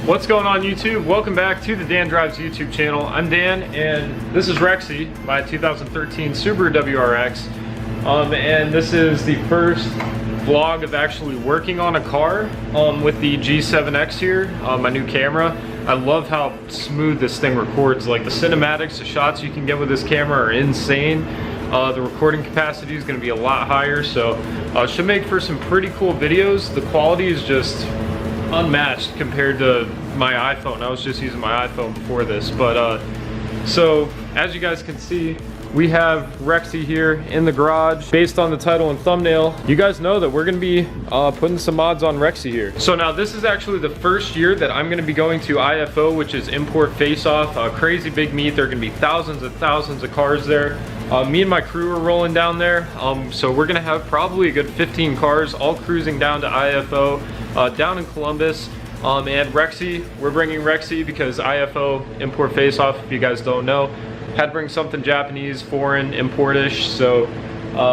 What's going on YouTube? Welcome back to the Dan Drives YouTube channel. I'm Dan and this is Rexy, my 2013 Subaru WRX. And this is the first vlog of actually working on a car with the G7X here, my new camera. I love how smooth this thing records. Like the cinematics, the shots you can get with this camera are insane. The recording capacity is going to be a lot higher, so should make for some pretty cool videos. The quality is just unmatched compared to my iPhone. I was just using my iPhone before this, but so as you guys can see, we have Rexy here in the garage. Based on the title and thumbnail, you guys know that we're gonna be putting some mods on Rexy here. So now this is actually the first year that I'm gonna be going to IFO, which is Import Face-Off. Crazy big meet. There are gonna be thousands and thousands of cars there. Me and my crew are rolling down there, so we're gonna have probably a good 15 cars all cruising down to IFO down in Columbus. And Rexy, we're bringing Rexy because IFO, Import Face-Off, if you guys don't know, had to bring something Japanese, foreign, importish. So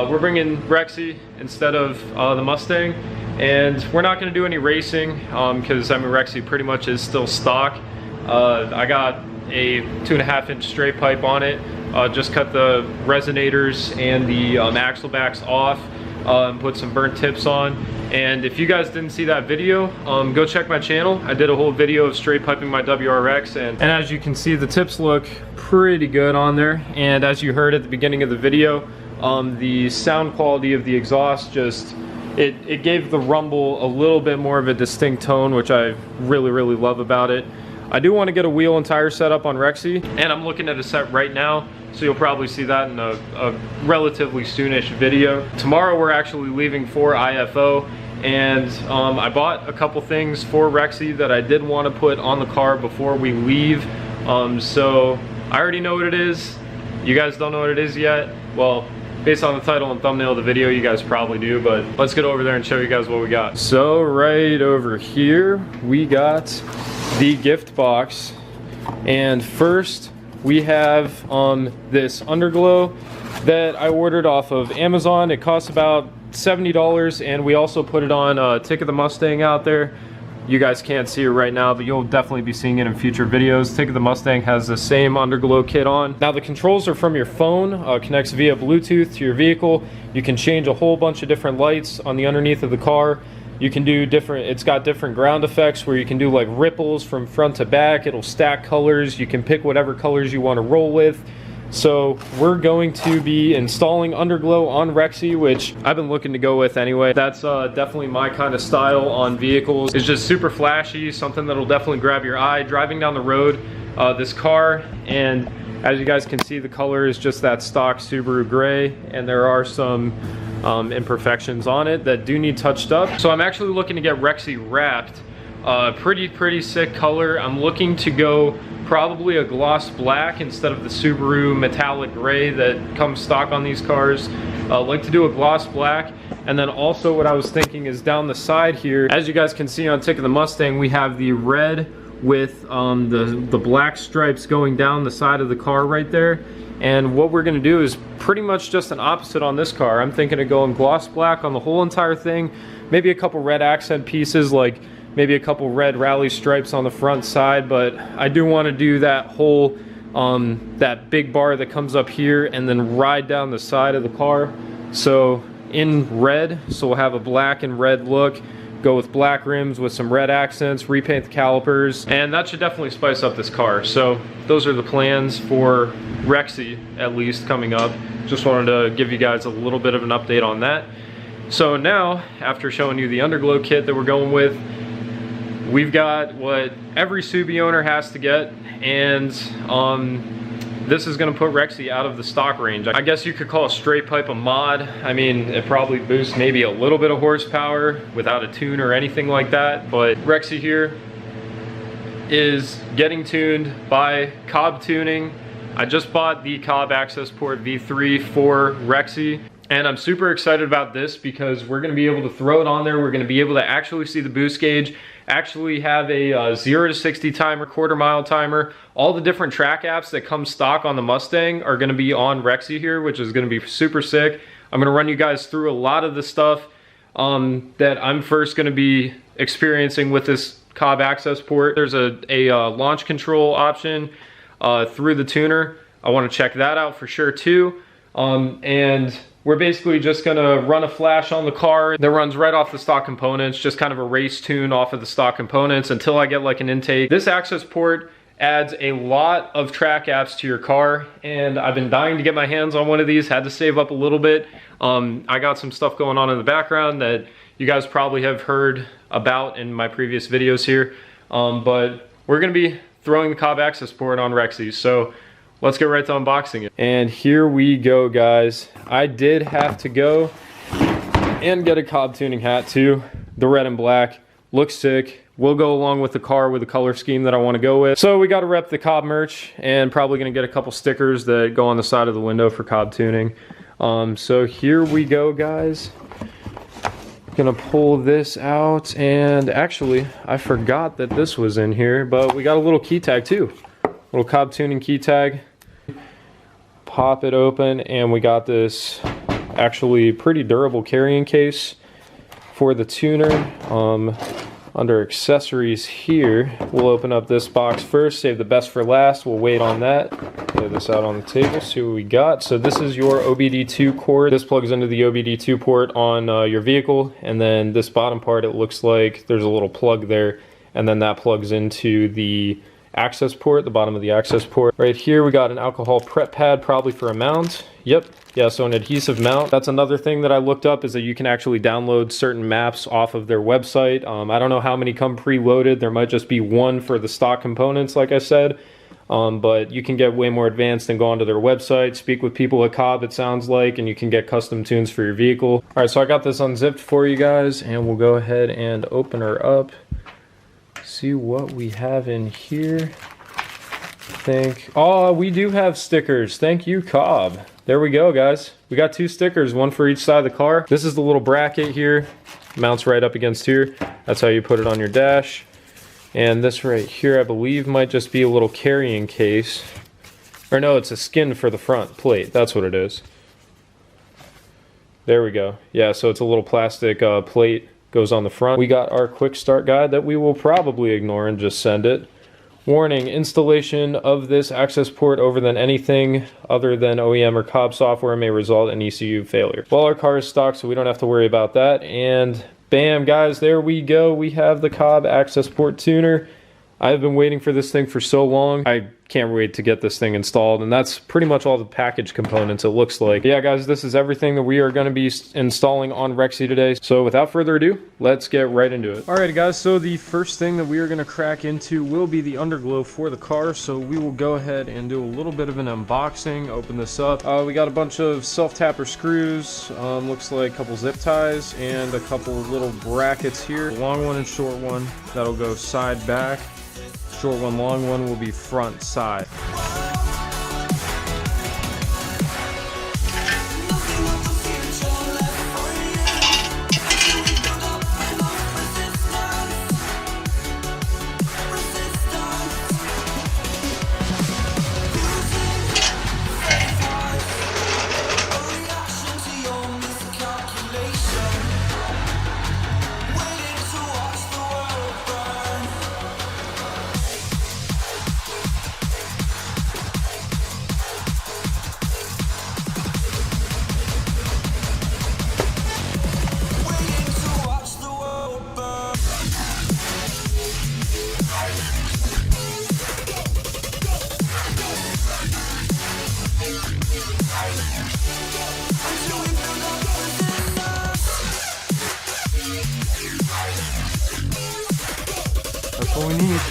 we're bringing Rexy instead of the Mustang. And we're not gonna do any racing because I mean Rexy pretty much is still stock. I got a 2.5-inch straight pipe on it. Just cut the resonators and the axle backs off. Put some burnt tips on. And if you guys didn't see that video, go check my channel. I did a whole video of straight piping my WRX, and as you can see, the tips look pretty good on there. And as you heard at the beginning of the video, the sound quality of the exhaust just, it gave the rumble a little bit more of a distinct tone, which I really love about it. I do want to get a wheel and tire set up on Rexy, and I'm looking at a set right now, so you'll probably see that in a relatively soonish video. Tomorrow we're actually leaving for IFO, and I bought a couple things for Rexy that I did want to put on the car before we leave. So I already know what it is. You guys don't know what it is yet. Well, based on the title and thumbnail of the video, you guys probably do, but let's get over there and show you guys what we got. So right over here, we got the gift box, and first we have this Underglow that I ordered off of Amazon. It costs about $70, and we also put it on Tick of the Mustang out there. You guys can't see it right now, but you'll definitely be seeing it in future videos. Tick of the Mustang has the same Underglow kit on. Now the controls are from your phone, connects via Bluetooth to your vehicle. You can change a whole bunch of different lights on the underneath of the car. You can do different, it's got different ground effects where you can do like ripples from front to back. It'll stack colors. You can pick whatever colors you want to roll with. So we're going to be installing Underglow on Rexy, which I've been looking to go with anyway. That's definitely my kind of style on vehicles. It's just super flashy, something that'll definitely grab your eye. Driving down the road, this car, and as you guys can see, the color is just that stock Subaru gray, and there are some imperfections on it that do need touched up. So I'm actually looking to get Rexy wrapped. Pretty sick color. I'm looking to go probably a gloss black instead of the Subaru metallic gray that comes stock on these cars. Like to do a gloss black. And then also what I was thinking is down the side here, as you guys can see on Tick of the Mustang, we have the red with the black stripes going down the side of the car right there. And what we're going to do is pretty much just an opposite on this car. I'm thinking of going gloss black on the whole entire thing, maybe a couple red accent pieces, like maybe a couple red rally stripes on the front side, but I do want to do that whole that big bar that comes up here and then ride down the side of the car. So in red, so we'll have a black and red look. Go with black rims with some red accents, repaint the calipers, and that should definitely spice up this car. So those are the plans for Rexy, at least, coming up. Just wanted to give you guys a little bit of an update on that. So now, after showing you the Underglow kit that we're going with, we've got what every Subi owner has to get, and this is going to put Rexy out of the stock range. I guess you could call a straight pipe a mod. I mean, it probably boosts maybe a little bit of horsepower without a tune or anything like that, but Rexy here is getting tuned by Cobb Tuning. I just bought the Cobb Accessport V3 for Rexy, and I'm super excited about this because we're going to be able to throw it on there. We're going to be able to actually see the boost gauge, actually have a 0 to 60 timer, quarter-mile timer. All the different track apps that come stock on the Mustang are going to be on Rexy here, which is going to be super sick. I'm going to run you guys through a lot of the stuff that I'm first going to be experiencing with this Cobb Accessport. There's a launch control option through the tuner. I want to check that out for sure too. And we're basically just gonna run a flash on the car that runs right off the stock components, just kind of a race tune off of the stock components until I get like an intake. This Accessport adds a lot of track apps to your car, and I've been dying to get my hands on one of these, had to save up a little bit. I got some stuff going on in the background that you guys probably have heard about in my previous videos here, but we're gonna be throwing the Cobb Accessport on Rexy, so let's get right to unboxing it. And here we go, guys. I did have to go and get a Cobb tuning hat too. The red and black looks sick. Will go along with the car with the color scheme that I want to go with. So we got to rep the Cobb merch, and probably going to get a couple stickers that go on the side of the window for Cobb tuning. So here we go, guys. Gonna pull this out, and actually I forgot that this was in here, but we got a little key tag too. Little Cobb tuning key tag. Pop it open, and we got this actually pretty durable carrying case for the tuner. Under accessories here, we'll open up this box first, save the best for last. We'll wait on that. Lay this out on the table, see what we got. So this is your OBD2 cord. This plugs into the OBD2 port on your vehicle, and then this bottom part, it looks like there's a little plug there, and then that plugs into the Accessport, the bottom of the Accessport. Right here we got an alcohol prep pad, probably for a mount. Yep, yeah, so an adhesive mount. That's another thing that I looked up, is that you can actually download certain maps off of their website. I don't know how many come preloaded. There might just be one for the stock components, like I said. But you can get way more advanced and go onto their website, speak with people at Cobb, it sounds like, and you can get custom tunes for your vehicle. All right, so I got this unzipped for you guys, and we'll go ahead and open her up. See what we have in here. Oh, we do have stickers. Thank you, Cobb. There we go, guys. We got 2 stickers, one for each side of the car. This is the little bracket here. Mounts right up against here. That's how you put it on your dash. And this right here, I believe, might just be a little carrying case. Or no, it's a skin for the front plate. That's what it is. There we go. Yeah, so it's a little plastic plate. Goes on the front. We got our quick start guide that we will probably ignore and just send it. Warning, installation of this Accessport over than anything other than OEM or Cobb software may result in ECU failure. Well, our car is stock, so we don't have to worry about that. And Bam, guys, there we go. We have the Cobb Accessport tuner. I've been waiting for this thing for so long. I can't wait to get this thing installed, and that's pretty much all the package components it looks like. Yeah, guys, this is everything that we are going to be installing on Rexy today. So without further ado, let's get right into it. Alright, guys, so the first thing that we are going to crack into will be the underglow for the car. So we will go ahead and do a little bit of an unboxing, open this up. We got a bunch of self-tapper screws, looks like a couple zip ties, and a couple little brackets here. A long one and short one, that'll go side back. Short one, long one will be front side. That's all we need.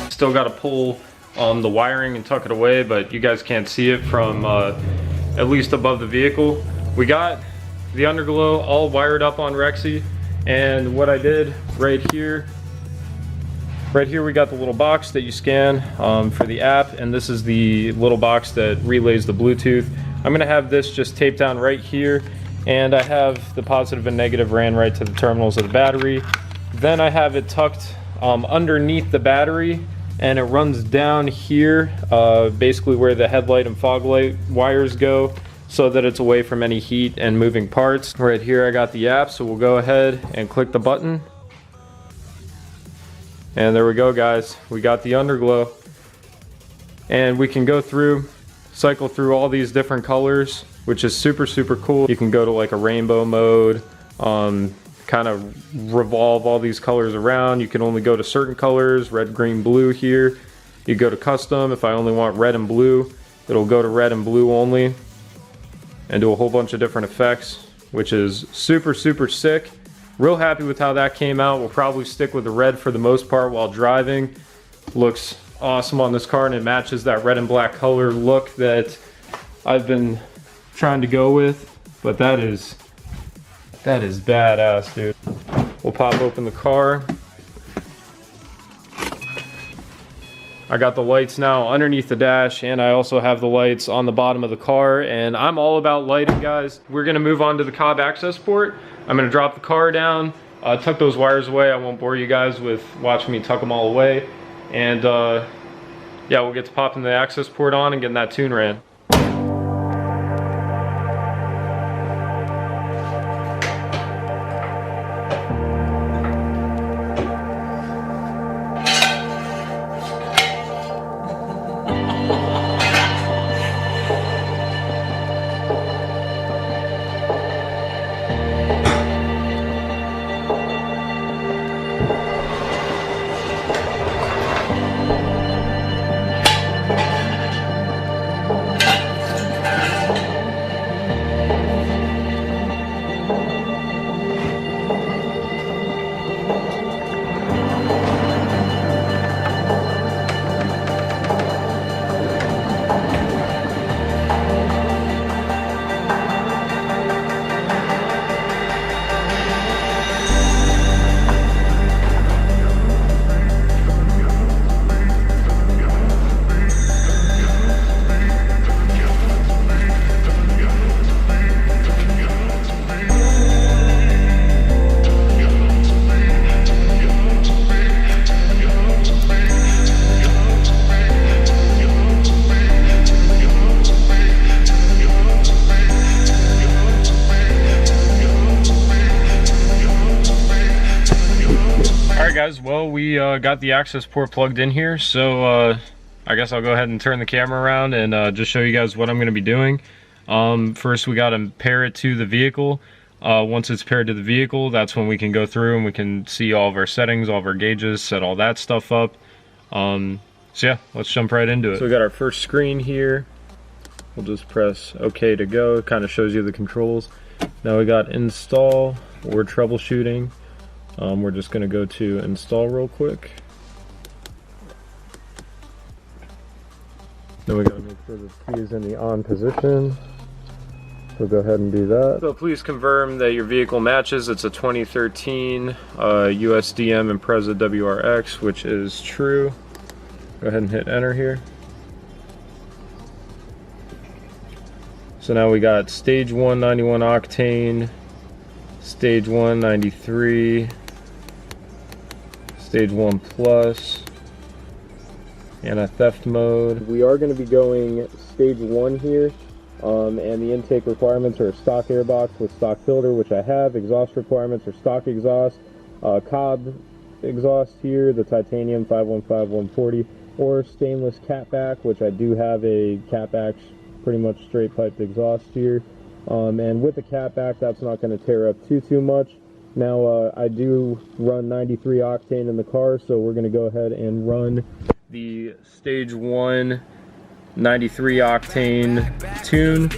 Still got to pull the wiring and tuck it away, but you guys can't see it from at least above the vehicle. We got the underglow all wired up on Rexy, and what I did right here we got the little box that you scan for the app, and this is the little box that relays the Bluetooth. I'm gonna have this just taped down right here, and I have the positive and negative ran right to the terminals of the battery. Then I have it tucked underneath the battery, and it runs down here, basically where the headlight and fog light wires go, so that it's away from any heat and moving parts. Right here I got the app, so we'll go ahead and click the button. And there we go, guys. We got the underglow. And we can go through, cycle through all these different colors, which is super, super cool. You can go to like a rainbow mode, kind of revolve all these colors around. You can only go to certain colors, red, green, blue here. You go to custom. If I only want red and blue, it'll go to red and blue only, and do a whole bunch of different effects, which is super, super sick. Real happy with how that came out. We'll probably stick with the red for the most part while driving. Looks awesome on this car, and it matches that red and black color look that I've been trying to go with. But that is badass, dude. We'll pop open the car. I got the lights now underneath the dash, and I also have the lights on the bottom of the car, and I'm all about lighting, guys. We're gonna move on to the Cobb Accessport. I'm gonna drop the car down, tuck those wires away. I won't bore you guys with watching me tuck them all away. And yeah, we'll get to popping the Accessport on and getting that tune ran. guys, well, we got the Accessport plugged in here, so I guess I'll go ahead and turn the camera around and just show you guys what I'm going to be doing. First we got to pair it to the vehicle. Once it's paired to the vehicle, that's when we can go through and we can see all of our settings, all of our gauges, set all that stuff up. So yeah, let's jump right into it. So we got our first screen here. We'll just press OK to go. It kind of shows you the controls. Now we got install or troubleshooting. We're just going to go to install real quick. Then we got to make sure the key is in the on position. So go ahead and do that. So please confirm that your vehicle matches. It's a 2013 USDM Impreza WRX, which is true. Go ahead and hit enter here. So now we got stage 1 91 octane, stage 1 93, stage 1 plus, and a theft mode. We are going to be going stage 1 here, and the intake requirements are a stock airbox with stock filter, which I have. Exhaust requirements are stock exhaust, Cobb exhaust here, the titanium 515-140, or stainless catback, which I do have a catback, pretty much straight piped exhaust here. And with the catback, that's not going to tear up too much. Now I do run 93 octane in the car, so we're going to go ahead and run the stage 1 93 octane tune.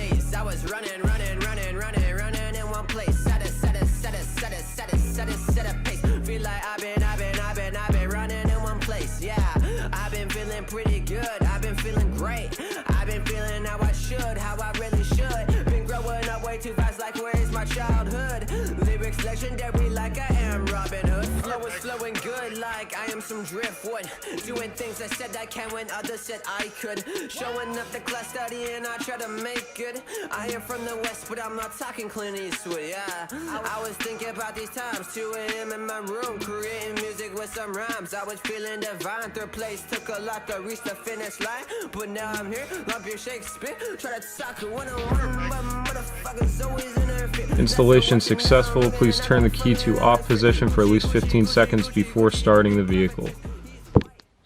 Pretty good, I've been feeling great. I've been feeling how I should, how I really should. Been growing up way too fast, like where is my childhood? Lyrics legendary, like I am Robin Hood. Flow is flowing good, like I am some driftwood. Doing things I said I can when others said I could. Showing up the class studying, I try to make good. I am from the West, but I'm not talking Clint Eastwood, yeah. I was thinking about these times, 2 AM in my room, creating music with some rhymes. I was feeling divine, third place took a lot to reach the finish line, but now I'm here, love your Shakespeare. Try to talk one-on-one, but motherfuckers always in their feet. Installation successful. Please turn the key to off position for at least 15 seconds before starting the vehicle.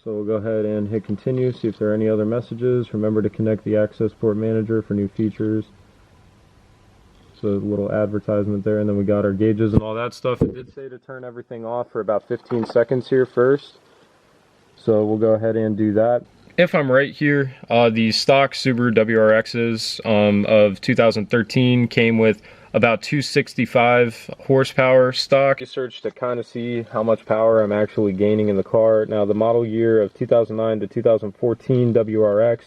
So we'll go ahead and hit continue, see if there are any other messages. Remember to connect the Accessport manager for new features. So a little advertisement there, and then we got our gauges and all that stuff. It did say to turn everything off for about 15 seconds here first. So we'll go ahead and do that. If I'm right here, the stock Subaru WRXs of 2013 came with about 265 horsepower stock. Research to kind of see how much power I'm actually gaining in the car. Now the model year of 2009 to 2014 WRX,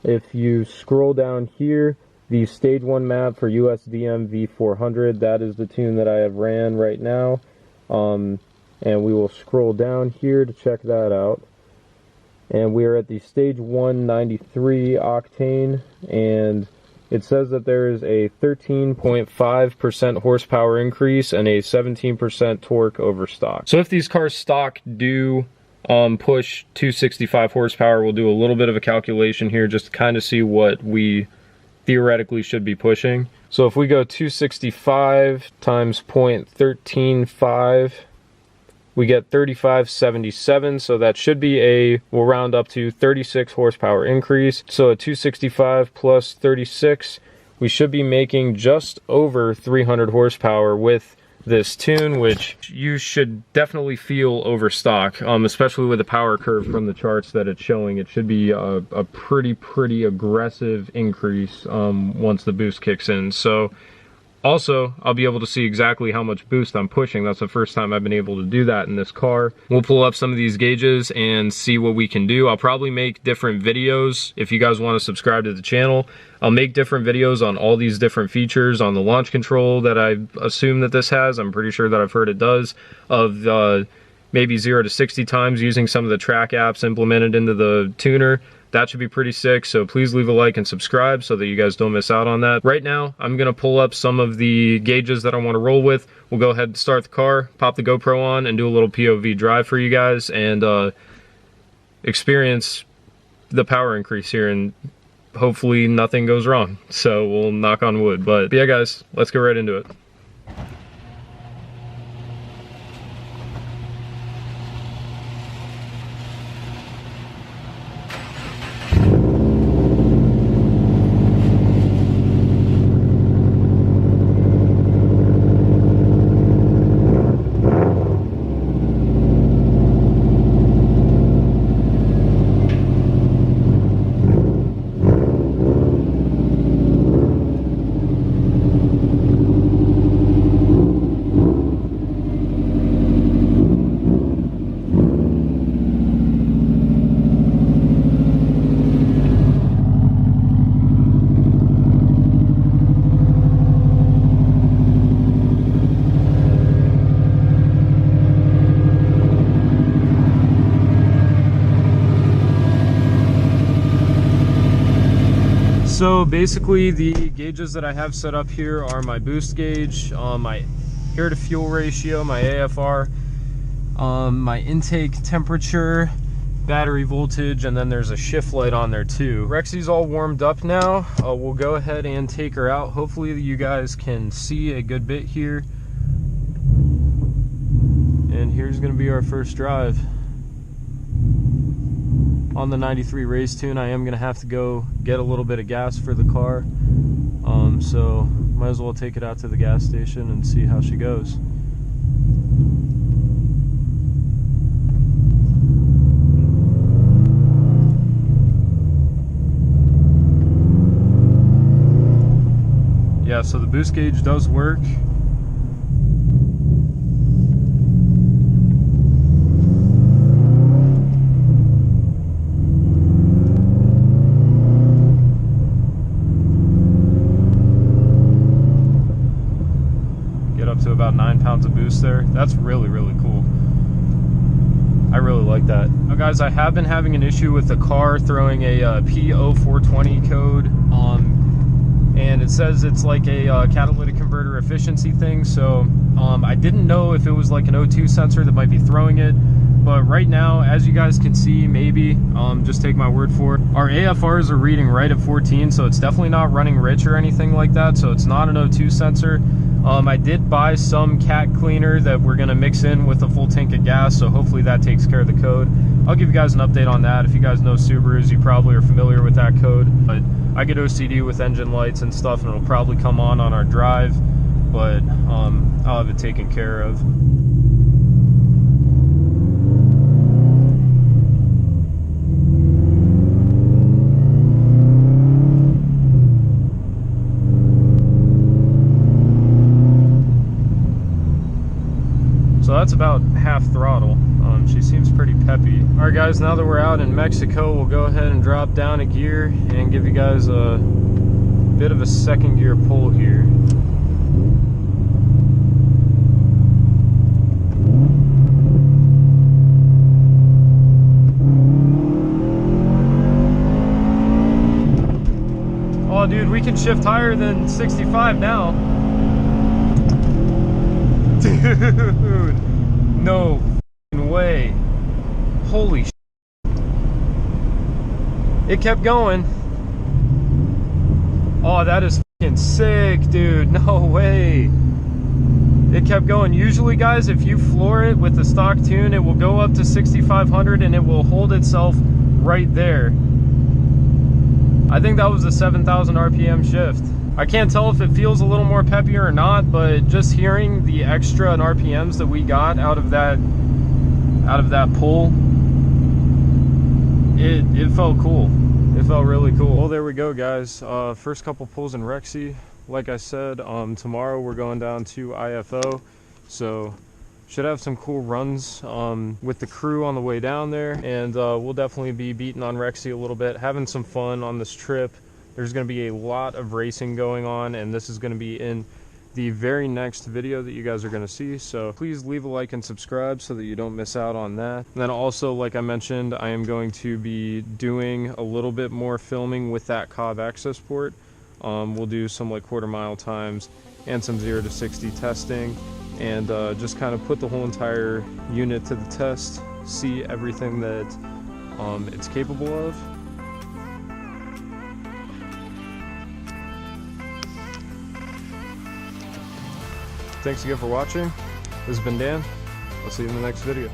if you scroll down here, the stage 1 map for USDM V400, that is the tune that I have ran right now. And we will scroll down here to check that out. And we are at the stage 1 93 octane, and it says that there is a 13.5% horsepower increase and a 17% torque over stock. So if these cars stock do push 265 horsepower, we'll do a little bit of a calculation here just to kind of see what we theoretically should be pushing. So if we go 265 times 0.135, we get 3577, so that should be we'll round up to 36 horsepower increase. So at 265 plus 36, we should be making just over 300 horsepower with this tune, which you should definitely feel over stock, especially with the power curve from the charts that it's showing. It should be a pretty aggressive increase once the boost kicks in. So also, I'll be able to see exactly how much boost I'm pushing. That's the first time I've been able to do that in this car. We'll pull up some of these gauges and see what we can do. I'll probably make different videos. If you guys want to subscribe to the channel, I'll make different videos on all these different features, on the launch control that I assume that this has. I'm pretty sure that I've heard it does, of maybe 0 to 60 times using some of the track apps implemented into the tuner. That should be pretty sick, so please leave a like and subscribe so that you guys don't miss out on that. Right now, I'm going to pull up some of the gauges that I want to roll with. We'll go ahead and start the car, pop the GoPro on, and do a little POV drive for you guys, and experience the power increase here, and hopefully nothing goes wrong. So we'll knock on wood. But yeah, guys, let's get right into it. So basically the gauges that I have set up here are my boost gauge, my air to fuel ratio, my AFR, my intake temperature, battery voltage, and then there's a shift light on there too. Rexy's all warmed up now. We'll go ahead and take her out. Hopefully you guys can see a good bit here. And here's gonna be our first drive. On the 93 race tune, I am gonna have to go get a little bit of gas for the car. So might as well take it out to the gas station and see how she goes. Yeah, so the boost gauge does work. Get up to about 9 pounds of boost there. That's really, really cool. I really like that. Now guys, I have been having an issue with the car throwing a P0420 code. And it says it's like a catalytic converter efficiency thing, so I didn't know if it was like an O2 sensor that might be throwing it, but right now, as you guys can see, maybe, just take my word for it, our AFRs are reading right at 14, so it's definitely not running rich or anything like that, so it's not an O2 sensor. I did buy some cat cleaner that we're going to mix in with a full tank of gas, so hopefully that takes care of the code. I'll give you guys an update on that. If you guys know Subarus, you probably are familiar with that code, but I get OCD with engine lights and stuff, and it'll probably come on our drive, but I'll have it taken care of. So that's about half throttle. She seems pretty peppy. All right guys, now that we're out in Mexico, we'll go ahead and drop down a gear and give you guys a bit of a second gear pull here. Oh dude, we can shift higher than 65 now. Dude, no way. Holy shit. It kept going. Oh, that is fucking sick, dude. No way. It kept going. Usually, guys, if you floor it with the stock tune, it will go up to 6,500 and it will hold itself right there. I think that was a 7,000 RPM shift. I can't tell if it feels a little more peppier or not, but just hearing the extra RPMs that we got out of that pull, it felt cool. It felt really cool. Well, there we go, guys. First couple pulls in Rexy. Like I said, tomorrow we're going down to IFO, so should have some cool runs with the crew on the way down there, and we'll definitely be beating on Rexy a little bit, having some fun on this trip. There's going to be a lot of racing going on, and this is going to be in the very next video that you guys are going to see, so please leave a like and subscribe so that you don't miss out on that. And then also, like I mentioned, I am going to be doing a little bit more filming with that Cobb Accessport. We'll do some like quarter-mile times and some 0 to 60 testing, and just kind of put the whole entire unit to the test, see everything that it's capable of. Thanks again for watching. This has been Dan. I'll see you in the next video.